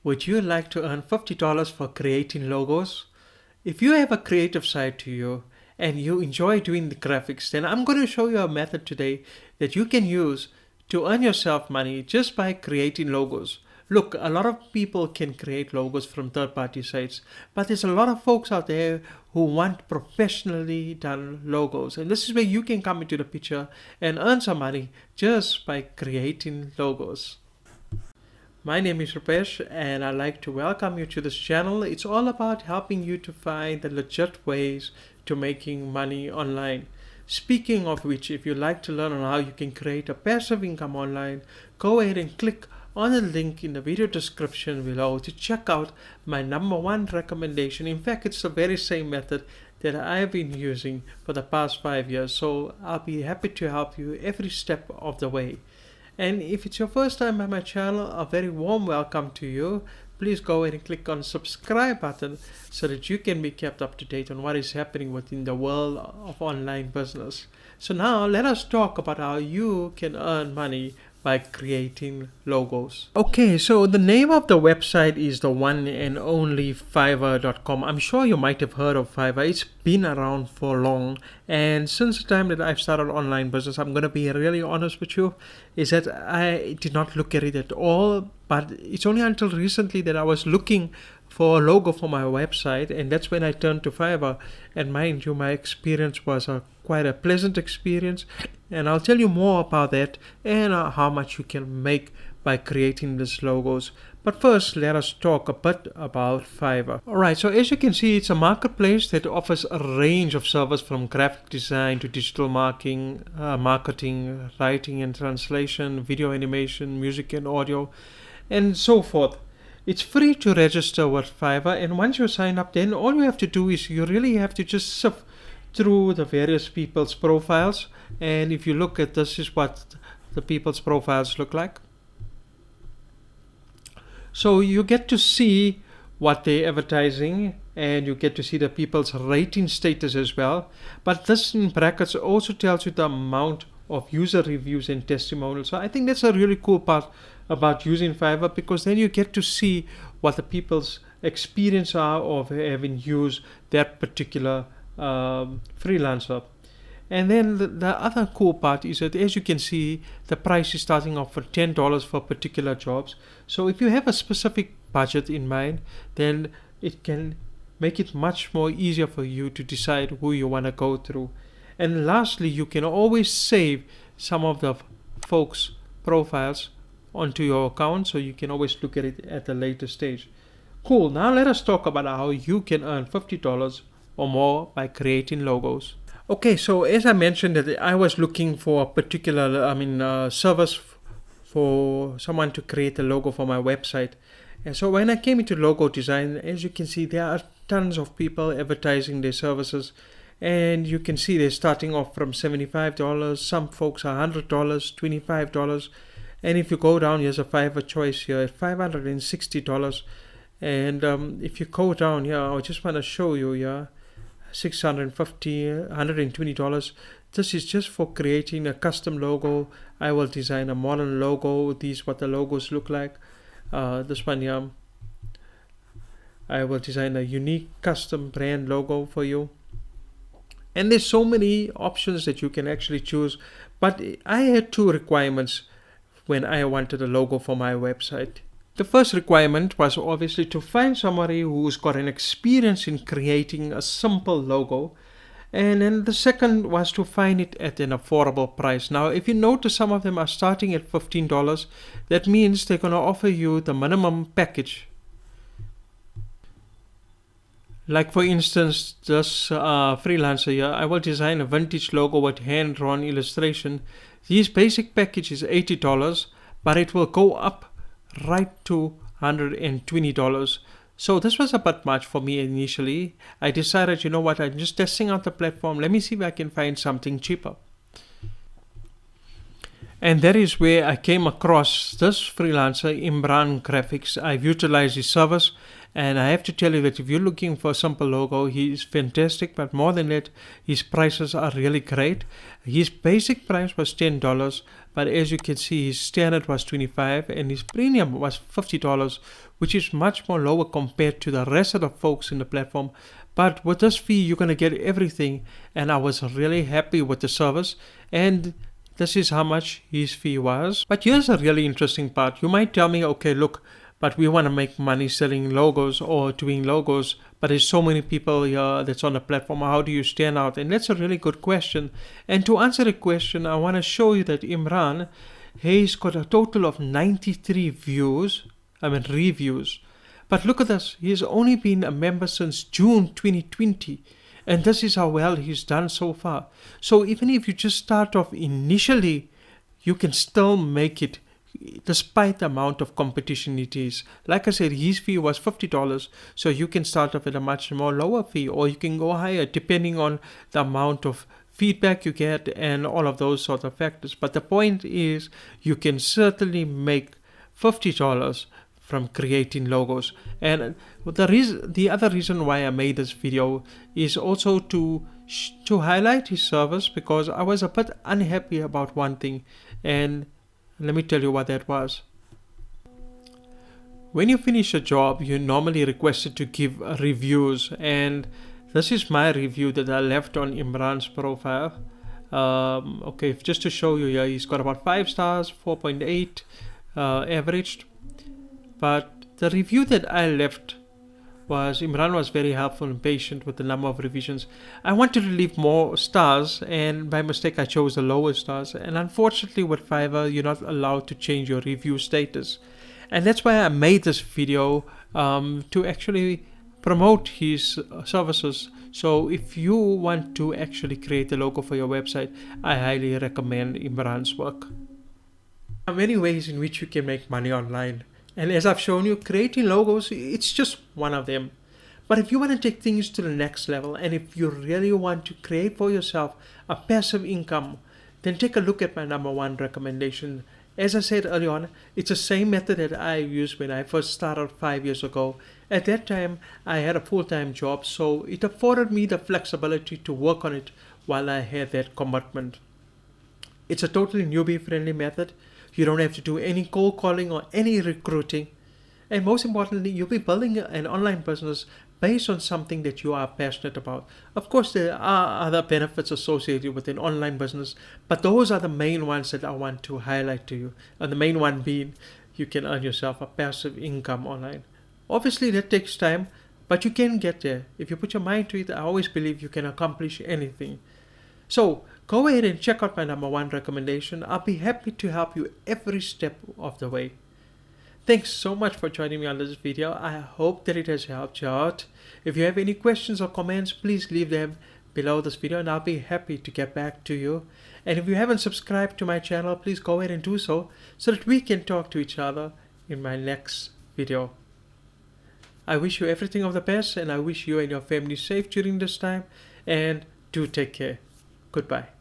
Would you like to earn $50 for creating logos? If you have a creative side to you and you enjoy doing the graphics, then I'm going to show you a method today that you can use to earn yourself money just by creating logos. Look, a lot of people can create logos from third-party sites, but there's a lot of folks out there who want professionally done logos. And this is where you can come into the picture and earn some money just by creating logos. My name is Rupesh and I'd like to welcome you to this channel. It's all about helping you to find the legit ways to making money online. Speaking of which, if you'd like to learn on how you can create a passive income online, go ahead and click on the link in the video description below to check out my #1 recommendation. In fact, it's the very same method that I've been using for the past 5 years. So I'll be happy to help you every step of the way. And if it's your first time on my channel, a very warm welcome to you. Please go ahead and click on the subscribe button so that you can be kept up to date on what is happening within the world of online business. So now let us talk about how you can earn money by creating logos. Okay, so the name of the website is the one and only Fiverr.com. I'm sure you might have heard of Fiverr. It's been around for long, and since the time that I've started online business, I'm going to be really honest with you, is that I did not look at it at all, but it's only until recently that I was looking for a logo for my website, and that's when I turned to Fiverr. And mind you, my experience was quite a pleasant experience, and I'll tell you more about that and how much you can make by creating these logos. But first, let us talk a bit about Fiverr. Alright, so as you can see, it's a marketplace that offers a range of services from graphic design to digital marketing, writing and translation, video animation, music and audio, and so forth. It's free to register with Fiverr, and once you sign up, then all you have to do is you really have to just sift through the various people's profiles. And if you look at this, is what the people's profiles look like. So you get to see what they're advertising, and you get to see the people's rating status as well. But this in brackets also tells you the amount of user reviews and testimonials. So I think that's a really cool part about using Fiverr, because then you get to see what the people's experience are of having used that particular freelancer. And then the other cool part is that, as you can see, the price is starting off for $10 for particular jobs. So if you have a specific budget in mind, then it can make it much more easier for you to decide who you want to go through. And lastly, you can always save some of the folks' profiles onto your account, so you can always look at it at a later stage. Cool, now let us talk about how you can earn $50 or more by creating logos. Okay, so as I mentioned, that I was looking for a particular service for someone to create a logo for my website. And so when I came into logo design, as you can see, there are tons of people advertising their services. And you can see they're starting off from $75. Some folks are $100, $25. And if you go down, here's a Fiverr choice here at $560. And if you go down here, I just want to show you here, $650, $120. This is just for creating a custom logo. I will design a modern logo. These what the logos look like. This one here, I will design a unique custom brand logo for you. And there's so many options that you can actually choose. But I had two requirements when I wanted a logo for my website. The first requirement was obviously to find somebody who's got an experience in creating a simple logo. And then the second was to find it at an affordable price. Now, if you notice, some of them are starting at $15. That means they're going to offer you the minimum package. Like for instance, this freelancer here, I will design a vintage logo with hand-drawn illustration. This basic package is $80, but it will go up right to $120. So this was a bit much for me initially. I decided, you know what, I'm just testing out the platform. Let me see if I can find something cheaper. And that is where I came across this freelancer, Imran Graphics. I've utilized his service, and I have to tell you that if you're looking for a simple logo, he's fantastic. But more than that, his prices are really great. His basic price was $10, but as you can see, his standard was $25, and his premium was $50, which is much more lower compared to the rest of the folks in the platform. But with this fee, you're going to get everything, and I was really happy with the service. And this is how much his fee was. But here's a really interesting part. You might tell me, okay, look, but we want to make money selling logos or doing logos, but there's so many people here that's on the platform. How do you stand out? And that's a really good question. And to answer the question, I want to show you that Imran, he's got a total of 93 reviews. But look at this. He's only been a member since June 2020. And this is how well he's done so far. So even if you just start off initially, you can still make it despite the amount of competition it is. Like I said, his fee was $50. So you can start off at a much more lower fee, or you can go higher depending on the amount of feedback you get and all of those sort of factors. But the point is, you can certainly make $50 from creating logos. And the other reason why I made this video is also to highlight his service, because I was a bit unhappy about one thing, and let me tell you what that was. When you finish a job, you're normally requested to give reviews, and this is my review that I left on Imran's profile. Okay, just to show you here, he's got about 5 stars, 4.8 averaged. But the review that I left was, Imran was very helpful and patient with the number of revisions. I wanted to leave more stars, and by mistake I chose the lower stars. And unfortunately with Fiverr, you're not allowed to change your review status. And that's why I made this video to actually promote his services. So if you want to actually create a logo for your website, I highly recommend Imran's work. There are many ways in which you can make money online. And as I've shown you, creating logos, it's just one of them. But if you want to take things to the next level, and if you really want to create for yourself a passive income, then take a look at my #1 recommendation. As I said earlier on, it's the same method that I used when I first started 5 years ago. At that time, I had a full-time job, so it afforded me the flexibility to work on it while I had that commitment. It's a totally newbie-friendly method. You don't have to do any cold calling or any recruiting. And most importantly, you'll be building an online business based on something that you are passionate about. Of course, there are other benefits associated with an online business, but those are the main ones that I want to highlight to you. And the main one being, you can earn yourself a passive income online. Obviously, that takes time, but you can get there. If you put your mind to it, I always believe you can accomplish anything. So go ahead and check out my #1 recommendation. I'll be happy to help you every step of the way. Thanks so much for joining me on this video. I hope that it has helped you out. If you have any questions or comments, please leave them below this video and I'll be happy to get back to you. And if you haven't subscribed to my channel, please go ahead and do so that we can talk to each other in my next video. I wish you everything of the best, and I wish you and your family safe during this time, and do take care. Goodbye.